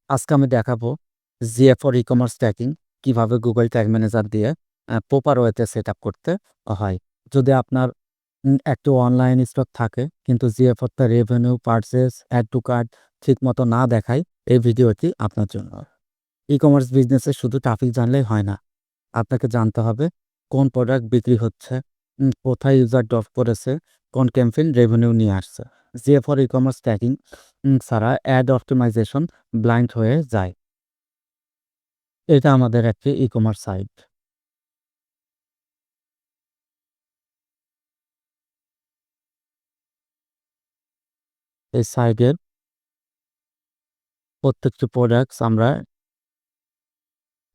আজকে আমি দেখাবো জিএ ফর ই-কমার্স ট্র্যাকিং কিভাবে Google ট্যাগ ম্যানেজার দিয়ে প্রপার ওয়েতে সেটআপ করতে হয়। যদি আপনার একটু অনলাইন স্টক থাকে কিন্তু জিএফআর তে revenue, purchase, add to cart ঠিকমতো না দেখায়, এই ভিডিওটি আপনার জন্য। ই-কমার্স বিজনেসে শুধু ট্রাফিক জানলেই হয় না। আপনাকে জানতে হবে কোন প্রোডাক্ট বিক্রি হচ্ছে, কোথায় ইউজার ড্রপ করেছে, কোন ক্যাম্পেইন রেভিনিউ নিয়ে আসছে। জিএ ফর ই-কমার্স ট্র্যাকিং ছাড়া অ্যাড অপটিমাইজেশন ব্লাইন্ড হয়ে যায়। এটা আমাদের একটি ই-কমার্স সাইট। এই সাইটের প্রত্যেকটি প্রোডাক্টস আমরা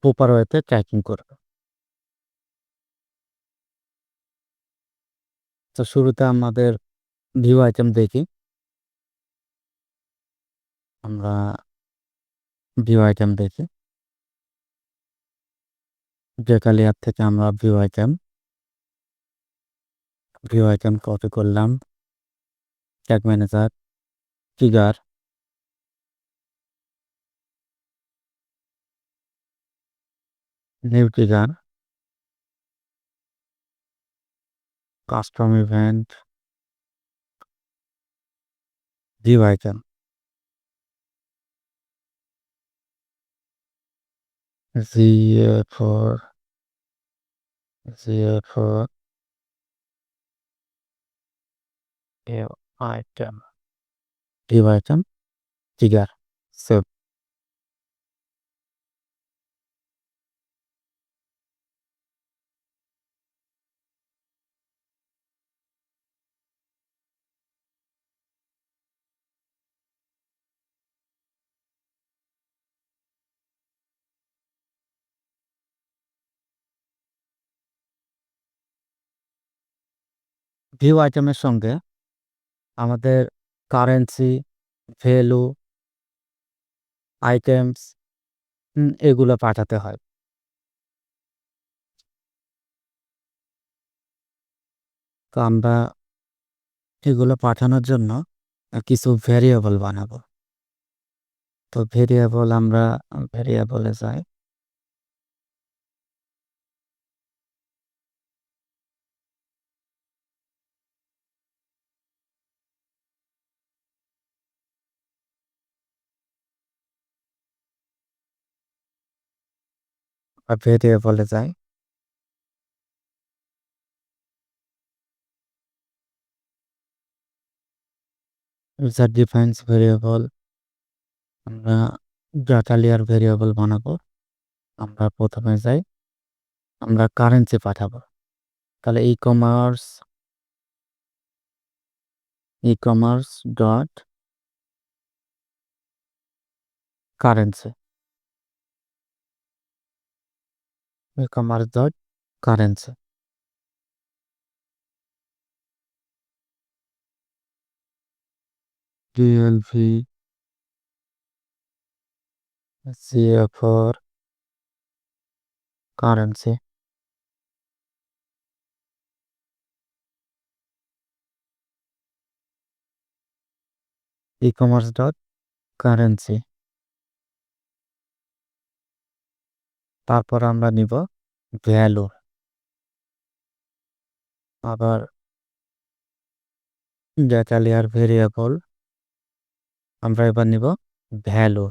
প্রপার ওয়েতে ট্র্যাকিং করব। তো শুরুতে আমাদের ভিউ আইটেম দেখি। আমরা ভিউ আইটেম দেখি। ডেটা লেয়ার থেকে আমরা ভিউ আইটেম কপি করলাম। Tag manager, trigger, new trigger, custom event, view item, GA for view item, trigger, save. View আইটেমের সঙ্গে আমাদের কারেন্সি, ভ্যালু, আইটেমস এগুলো পাঠাতে হয়। তো আমরা এগুলো পাঠানোর জন্য কিছু ভেরিয়েবল বানাবো। তো আমরা ভেরিয়েবলে যাই। ভেরিয়েবলে যাই। ইউজার ডিফাইন্স ভেরিয়েবল, আমরা ডাটা লেয়ার ভেরিয়েবল বানাবো। আমরা প্রথমে যাই, আমরা কারেন্সি পাঠাবো। তাহলে ecommerce dot currency, ecommerce dot currency. DLV, GA for currency, ecommerce dot currency. তারপর আমরা নিব ভ্যালু। আবার ডেটা লেয়ার ভেরিয়েবল, আমরা এবার নিব ভ্যালু।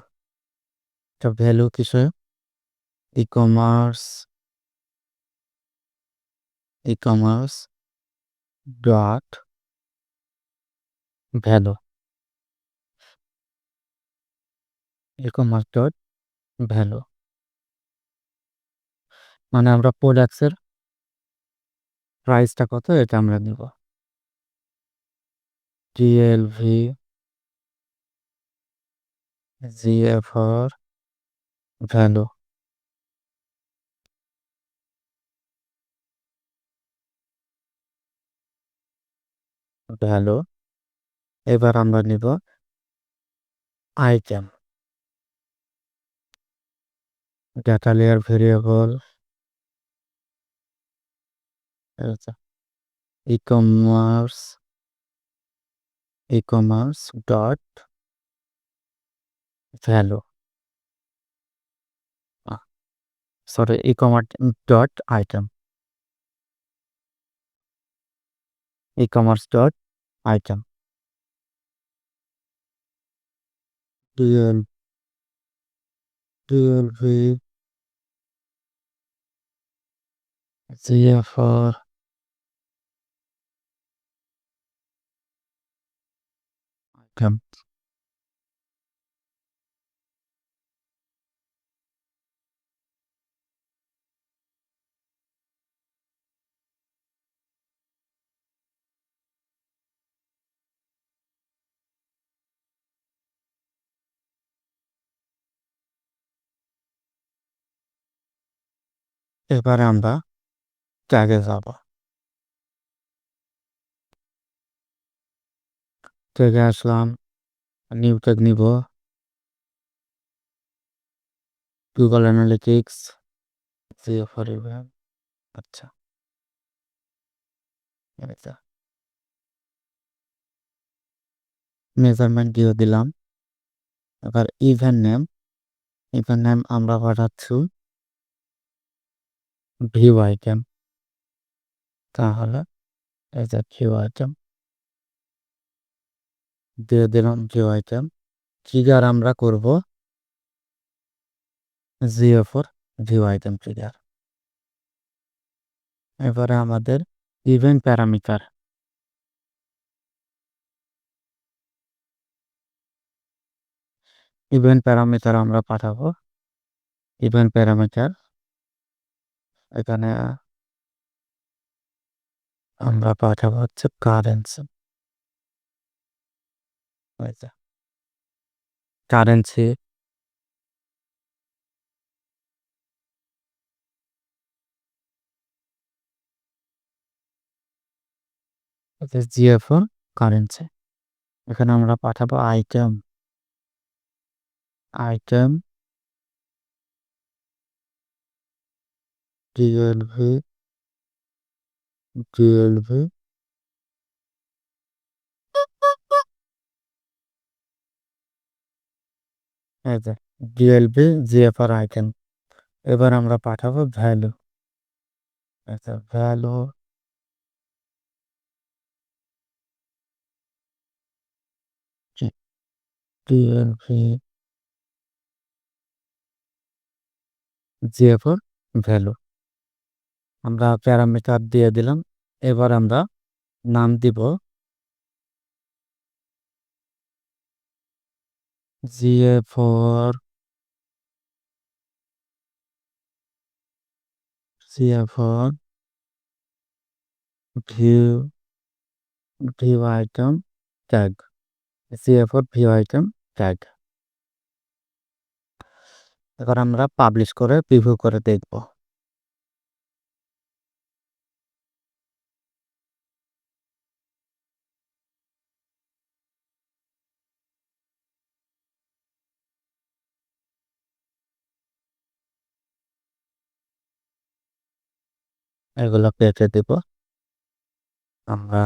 তো ভ্যালু কিসে? Ecommerce ecommerce dot value, ecommerce dot value. মানে আমরা প্রোডাক্টসের প্রাইসটা কত এটা আমরা নিব। DLV, GA for value, value. এবার আমরা নিব item, data layer variable, ecommerce ecommerce dot value. Sorry ecommerce dot item, ecommerce dot item, DLV GFR item. এবারে আমরা ট্যাগে যাব। ট্যাগে আসলাম, নিউ ট্যাগ নিব, গুগল অ্যানালিটিক্স, জিওফার ইভেন্ট। আচ্ছা, এটা মেজারমেন্ট দিয়ে দিলাম। এবার ইভেন্ট নেম আমরা পাঠাচ্ছি ভিউ আইটেম। তাহলে এই যে ভিউ আইটেম দিয়ে দিলাম, ভিউ আইটেম। ট্রিগার আমরা করব জিও4 ভিউ আইটেম ট্রিগার। এবারে আমাদের ইভেন্ট প্যারামিটার, আমরা পাঠাবো ইভেন্ট প্যারামিটার। এখানে আমরা পাঠাবো হচ্ছে কারেন্সি। Currency জিএফ4 currency. এখানে আমরা পাঠাবো আইটেম ডিএলভি এই যে ডিএলভি জিএফআর আইটেম। এবার আমরা পাঠাবো ভ্যালু। আচ্ছা, ভ্যালু ডিএলভি জিএফআর ভ্যালু আমরা প্যারামিটার দিয়ে দিলাম। এবার আমরা নাম দিব GFR view item tag, GFR view item tag. এবার আমরা পাবলিশ করে প্রিভিউ করে দেখব। এগুলো কেটে দিব আমরা।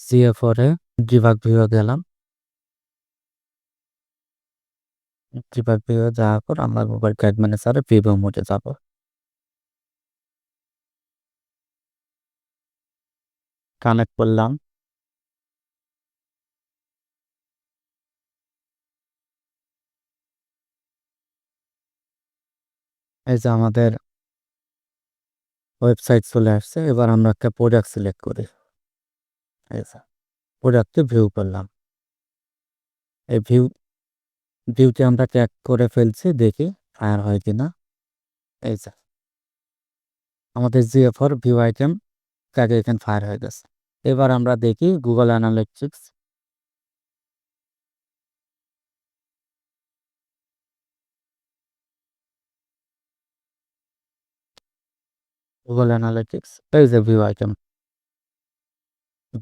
জিএফআর এ ডিবাগ ভিউ গেলাম। ডিবাগ ভিউ যাওয়ার পর আমরা গুগল ট্যাগ ম্যানেজারে প্রিভিউ মোডে যাব। কানেক্ট করলাম। এই যে আমাদের ওয়েবসাইট চলে আসছে। এবার আমরা একটা প্রোডাক্ট সিলেক্ট করি। এই যে প্রোডাক্টে ভিউ করলাম। এই ভিউতে আমরা ট্যাগ করে ফেলছি, দেখি ফায়ার হয় কিনা। এই যে আমাদের জিএফআর ভিউ আইটেম ট্যাগে এখানে ফায়ার হয়ে গেছে। এবার আমরা দেখি গুগল অ্যানালিটিক্স। গুগল অ্যানালিটিক্স, এই যে ভিউ আইটেম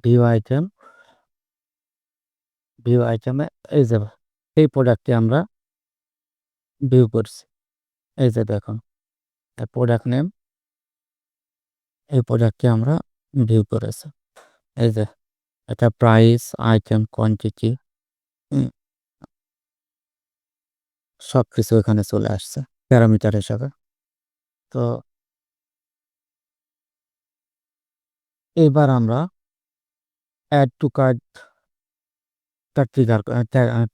ভিউ আইটেমে এই যে এই প্রোডাক্টটি আমরা ভিউ করছি। এই যে দেখুন প্রোডাক্ট নেম, এই প্রোডাক্টটি আমরা ভিউ করেছি। এই যে এটা প্রাইস, আইটেম, কোয়ান্টিটি সবকিছু এখানে চলে আসছে প্যারামিটার হিসাবে। তো এবার আমরা অ্যাড টু কার্টটা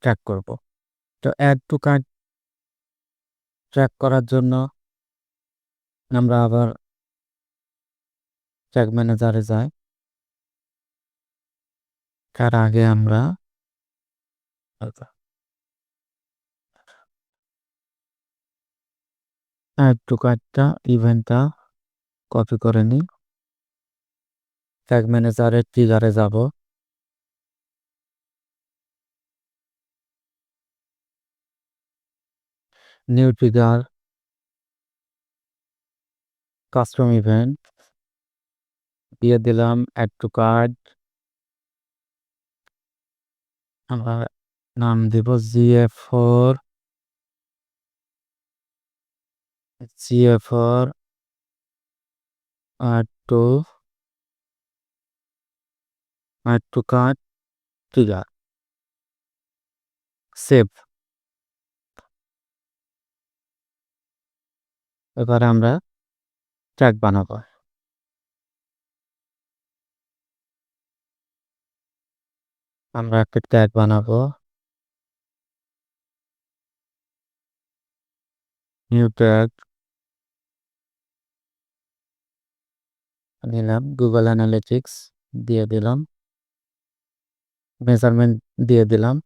ট্র্যাক করব। তো অ্যাড টু কার্ট ট্র্যাক করার জন্য আমরা আবার ট্যাগ ম্যানেজারে যাই। তার আগে আমরা অ্যাড টু কার্টটা ইভেন্টটা কপি করে নিই। ট্যাগ ম্যানেজারের ট্রিগারে যাব। নিউ ট্রিগার, কাস্টম ইভেন্ট দিয়ে দিলাম অ্যাড টু কার্ট। আমরা নাম দিব GA4 add to cart trigger. Save. এবার আমরা ট্র্যাক বানাবো। আমরা একটা ট্যাগ বানাবো, নিউ ট্যাগ নিলাম, গুগল অ্যানালিটিক্স দিয়ে দিলাম, মেজারমেন্ট দিয়ে দিলাম।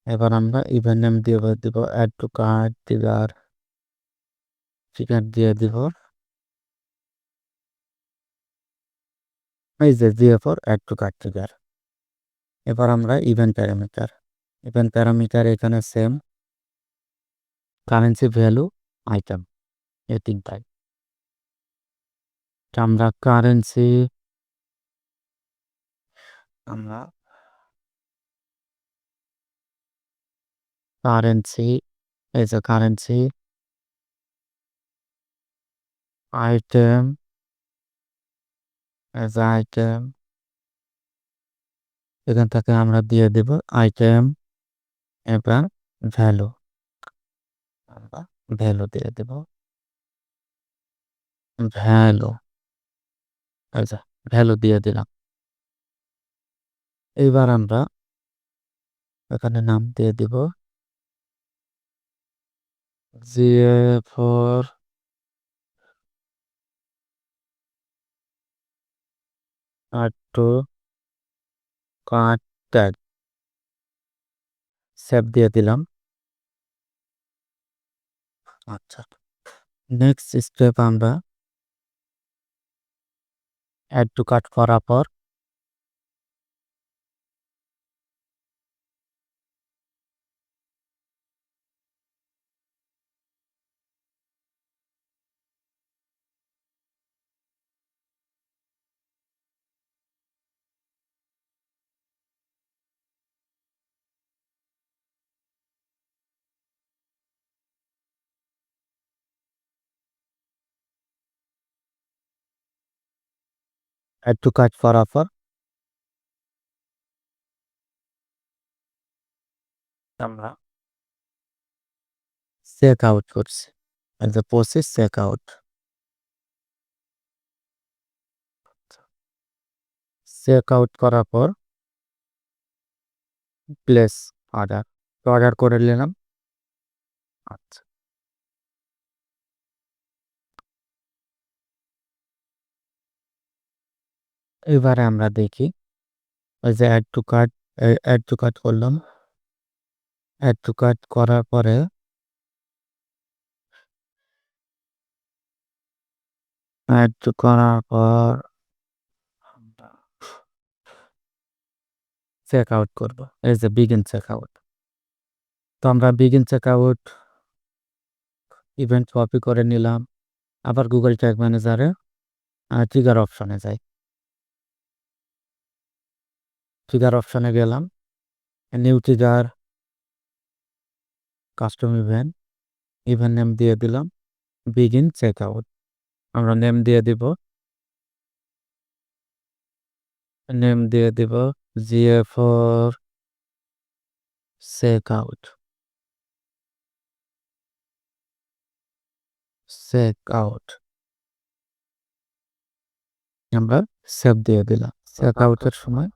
এবার আমরা ইভেন্ট নেম দিয়ে দিব অ্যাড টু কার্ট ট্রিগার দিয়ে দিব। এই যে GA4 add to cart trigger. এবার আমরা ইভেন্ট প্যারামিটার এখানে সেম, কারেন্সি, ভ্যালু, আইটেম, এই তিনটাই। আমরা আমরা কারেন্সি এই যে কারেন্সি, আইটেম, এই যে আইটেম, এখান থেকে আমরা দিয়ে দেব আইটেম। এবার ভ্যালু, আমরা ভ্যালু দিয়ে দেব, ভ্যালু, এই যে ভ্যালু দিয়ে দিলাম। এইবার আমরা এখানে নাম দিয়ে দিব GA4 add to cart tag. Save দিয়ে দিলাম। আচ্ছা, নেক্সট স্টেপ আমরা অ্যাড টু কার্ট করার পর অ্যাড টু কার্ট করার পর আমরা চেক আউট করছি, এই যে process check out. Check out করার পর প্লেস অর্ডার, অর্ডার করে নিলাম। আচ্ছা, এবারে আমরা দেখি ওই যে অ্যাড টু কার্ট করলাম। অ্যাড টু কার্ট করার পরে অ্যাড টু করার পর আমরা চেক আউট করব, এই যে বিগিন চেক আউট। তো আমরা begin check out event copy করে নিলাম। আবার গুগল ট্যাগ ম্যানেজারে ট্রিগার অপশনে যাই। ট্রিগার অপশনে গেলাম, new trigger, custom event, event name দিয়ে দিলাম বিগিন চেক আউট। আমরা নেম দিয়ে দিব নেম দিয়ে দিব জিএ ফর চেক আউট। আমরা সেভ দিয়ে দিলাম। চেক আউটের সময়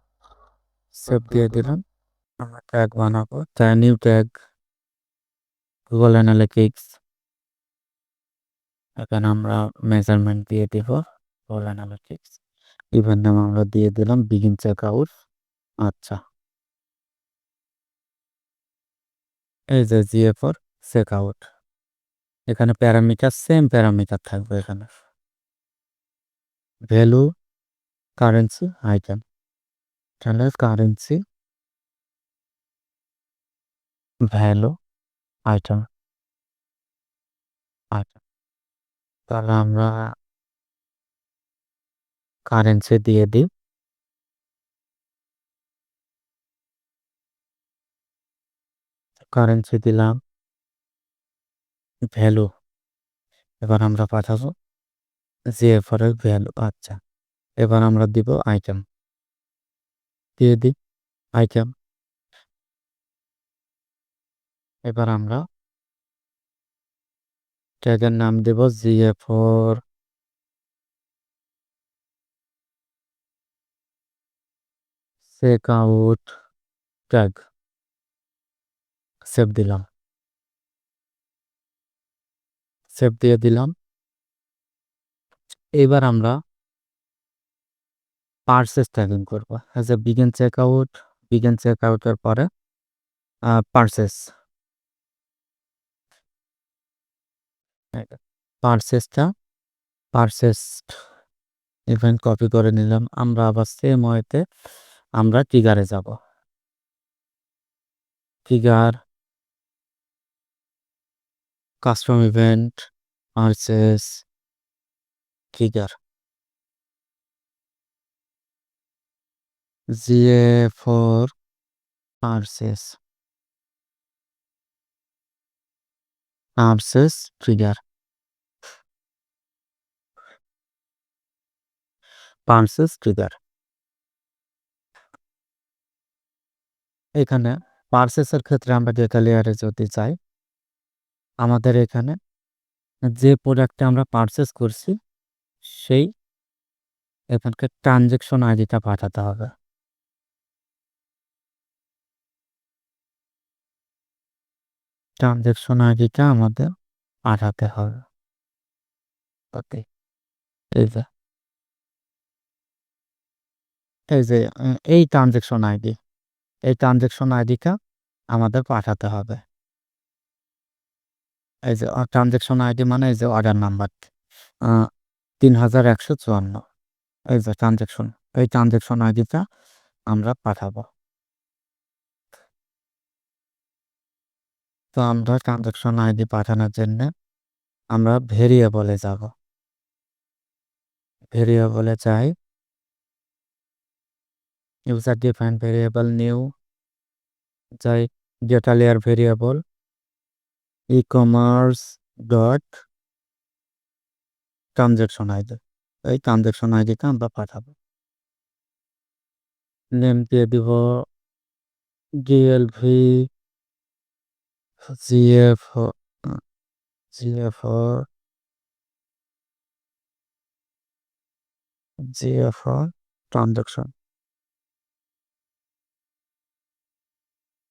সেভ দিয়ে দিলাম। আমরা ট্যাগ বানাবো, তাই নিউ ট্যাগ গুগল অ্যানালিটিক্স। এখানে আমরা মেজারমেন্ট দিয়ে দিব গুগল অ্যানালিটিক্স। ইভেন্ট নাম আমরা দিয়ে দিলাম বিগিন চেক আউট। আচ্ছা, এই যে জিএ ফর চেক আউট। এখানে প্যারামিটার সেম প্যারামিটার থাকবে। এখানে ভ্যালু কারেন্সি আইটেম, তাহলে কারেন্সি ভ্যালু আইটেম আইটেম, তাহলে আমরা কারেন্সি দিয়ে দিই। কারেন্সি দিলাম, ভ্যালু এবার আমরা পাঠাবো জিএফআর এর ভ্যালু। আচ্ছা, এবার আমরা দিব আইটেম, দিয়ে দিই আইটেম। এবার আমরা ট্যাগের নাম দেব GFR checkout tag. Save দিলাম, সেভ দিয়ে দিলাম। এবার আমরা পার্সেস ট্যাগিং করবো। অ্যাজ এ বিগিন চেক আউটের পরে পার্সেস, পার্সেসটা পার্সেস ইভেন্ট কপি করে নিলাম। আমরা আবার সেম ওয়েতে আমরা ট্রিগারে যাব। Trigger, custom event, purchase, trigger, GA for purchase, purchase trigger, purchase trigger. এখানে পার্সেসের ক্ষেত্রে আমরা ডেটা লেয়ারে যদি চাই, আমাদের এখানে যে প্রোডাক্টটা আমরা পার্সেস করছি সেই এখানকার ট্রানজেকশন আইডিটা পাঠাতে হবে। ট্রানজেকশন আইডিটা আমাদের পাঠাতে হবে। ওকে, এই যে এই যে এই ট্রানজেকশন আইডি, এই ট্রানজেকশন আইডিটা আমাদের পাঠাতে হবে। এই যে ট্রানজেকশন আইডি মানে এই যে অর্ডার নাম্বার 3154, এই যে ট্রানজেকশন, এই ট্রানজেকশন আইডিটা আমরা পাঠাবো। তো আমরা ট্রানজেকশন আইডি পাঠানোর জন্য আমরা ভেরিয়েবলে যাব। ভেরিয়েবলে যাই, ইউজার ডিফাইন ভেরিয়েবল নিউ, যাই data layer variable ecommerce dot transaction ID, এই ট্রানজেকশন আইডিটা আমরা পাঠাবো। নেম দিয়ে দিব DLV GF GF GF transaction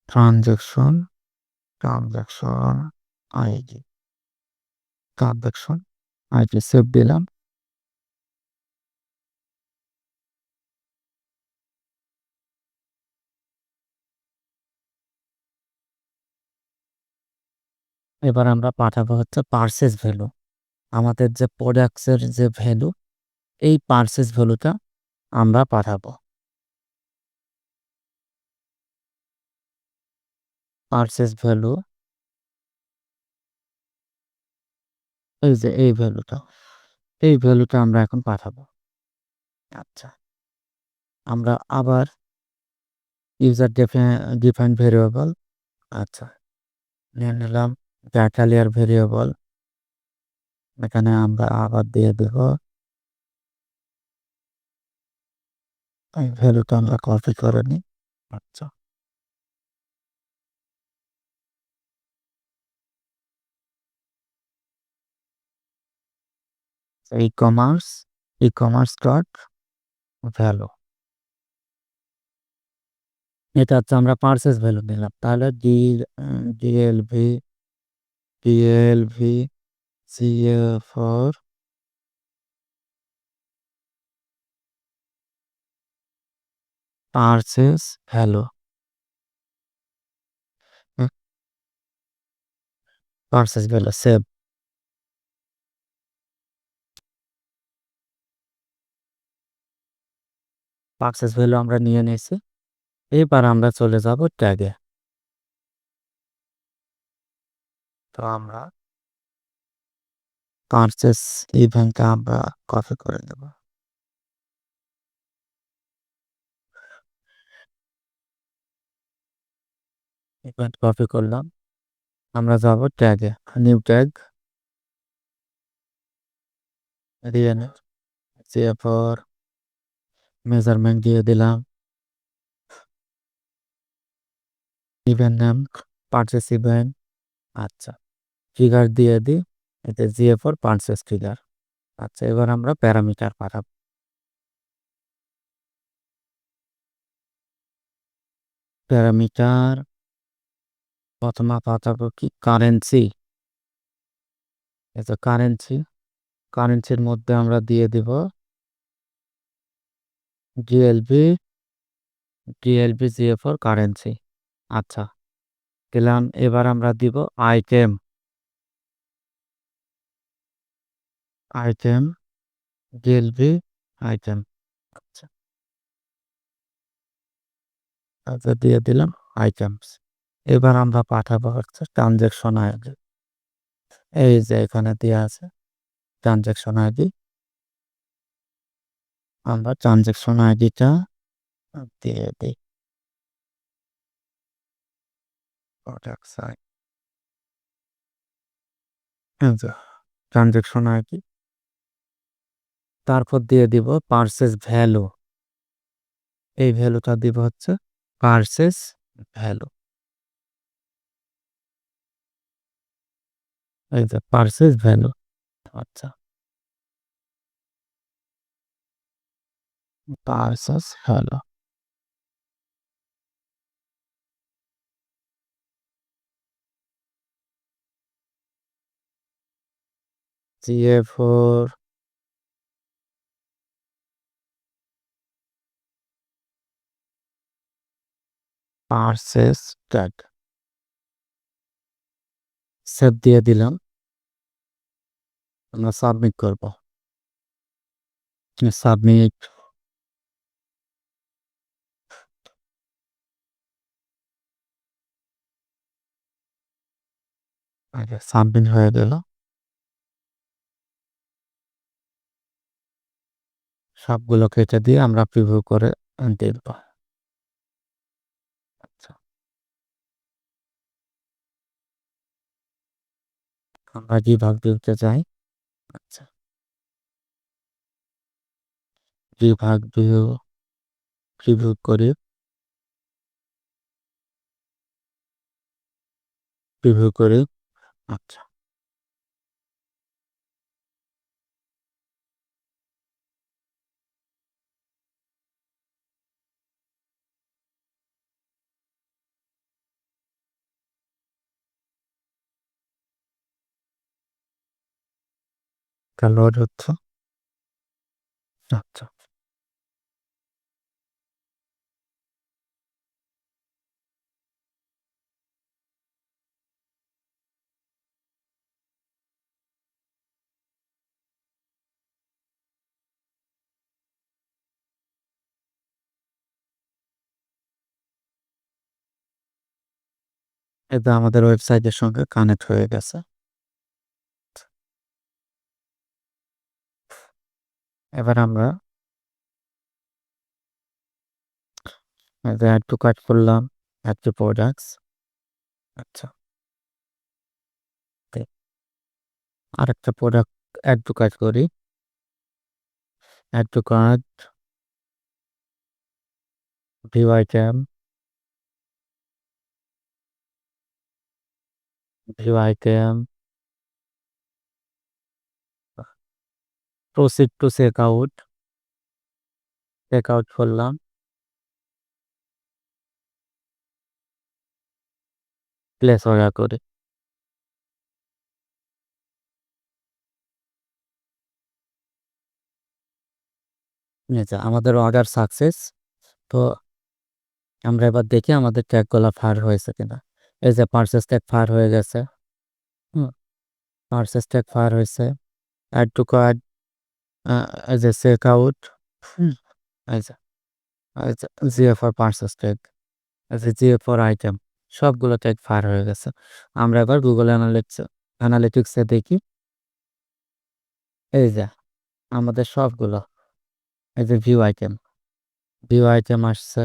transaction transaction ID, transaction ID save দিলাম। এবার আমরা পাঠাবো হচ্ছে পার্সেস ভ্যালু, আমাদের যে প্রোডাক্টসের যে ভ্যালু, এই পার্সেস ভ্যালুটা আমরা পাঠাবো। পার্সেস ভ্যালু, এই যে এই ভ্যালুটা, এই ভ্যালুটা আমরা এখন পাঠাবো। আচ্ছা, আমরা আবার ইউজার ডিফাইন ভেরিয়েবল, আচ্ছা নিয়ে নিলাম ডেটা লেয়ার ভেরিয়েবল। এখানে আমরা আবার দিয়ে দেব এই ভ্যালুটা আমরা কপি করে নিই। আচ্ছা। Ecommerce, ecommerce dot value. এটা হচ্ছে আমরা পারচেজ ভ্যালু দিলাম। তাহলে DLV, DLV CA4 purchase value. Purchase value save. Purchase value আমরা নিয়ে নিয়েছি। এবার আমরা চলে যাব ট্যাগে। তো আমরা পারচেজ ইভেন্টটা আমরা কপি করে নেব। ইভেন্ট কপি করলাম। আমরা যাব ট্যাগে। নিউ ট্যাগ রিয়েনে CA4 মেজারমেন্ট দিয়ে দিলাম। Event name purchase event. আচ্ছা, ট্রিগার দিয়ে দিই। এতে GA4 পারচেজ ট্রিগার। আচ্ছা, এবার আমরা প্যারামিটার পাঠাবো। প্যারামিটার প্রথমে পাঠাবো কি কারেন্সি। এই যে কারেন্সির মধ্যে আমরা দিয়ে দিব ডিএলবি GA4 কারেন্সি। আচ্ছা, দিলাম। এবার আমরা দিব আইটেম আইটেম ডিএলবি আইটেম। আচ্ছা, আচ্ছা দিয়ে দিলাম আইটেমস। এবার আমরা পাঠাবো হচ্ছে ট্রানজ্যাকশন আইডি। এই যে এখানে দেওয়া আছে ট্রানজ্যাকশন আইডি। আমরা ট্রানজ্যাকশন আইডিটা দিয়ে দিই। Product site transaction ID. তারপর দিয়ে দিব পারচেজ ভ্যালু। এই ভ্যালুটা দিব হচ্ছে পারচেজ ভ্যালু। এই যে পারচেজ ভ্যালু। আচ্ছা, purchase value. GA4 purchase tag save দিয়ে দিলাম। আমরা সাবমিট করব। সাবমিট। সাবমিট হয়ে গেল। সবগুলো কেটে দিয়ে আমরা প্রিভিউ করে দেখব। আচ্ছা, আমরা বিভাগ ভিউতে যাই। আচ্ছা, বিভাগ ভিউ প্রিভিউ করি। প্রিভিউ করি। আচ্ছা, এটা লোড হচ্ছে। আচ্ছা, এটা আমাদের ওয়েবসাইটের সঙ্গে কানেক্ট হয়ে গেছে। এবার আমরা অ্যাড টু কার্ট করলাম, অ্যাড টু প্রোডাক্টস। আচ্ছা, আরেকটা প্রোডাক্ট অ্যাড টু কার্ট করি। Add to cart view item, view item, proceed to checkout, checkout করলাম। প্লেস অর্ডার করি। এই যে আমাদের অর্ডার সাকসেস। তো আমরা এবার দেখি আমাদের ট্যাগগুলা ফায়ার হয়েছে কিনা। এই যে পারচেজ ট্যাগ ফায়ার হয়ে গেছে। হুম, পারচেজ ট্যাগ ফায়ার হয়েছে। অ্যাড টু কার্ট, এই যে চেকআউট, হুম, এই যে জিএফআর পারচেজ ট্যাগ, এই যে জিএফআর আইটেম, সবগুলো ট্যাগ ফায়ার হয়ে গেছে। আমরা এবার গুগল অ্যানালিটিক্সে দেখি। এই যে আমাদের সবগুলো, এই যে ভিউ আইটেম আসছে।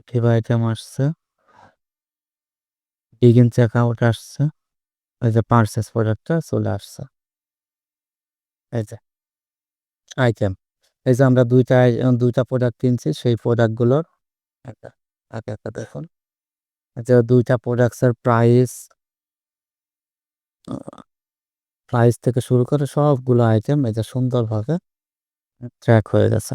ভিউ আইটেম আসছে, বিগিন চেকআউট আসছে, এই যে পারচেজ প্রোডাক্টটা চলে আসছে। এই যে আইটেম, এই যে আমরা দুইটা প্রোডাক্ট কিনছি, সেই প্রোডাক্টগুলোর একটা একে একে দেখুন। এই যে দুইটা প্রোডাক্টসের প্রাইস থেকে শুরু করে সবগুলো আইটেম এই যে সুন্দরভাবে ট্র্যাক হয়ে গেছে।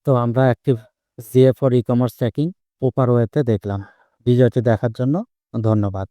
তো আমরা একটি GA for e commerce tracking proper ওয়েতে দেখলাম। ভিডিওটি দেখার জন্য ধন্যবাদ।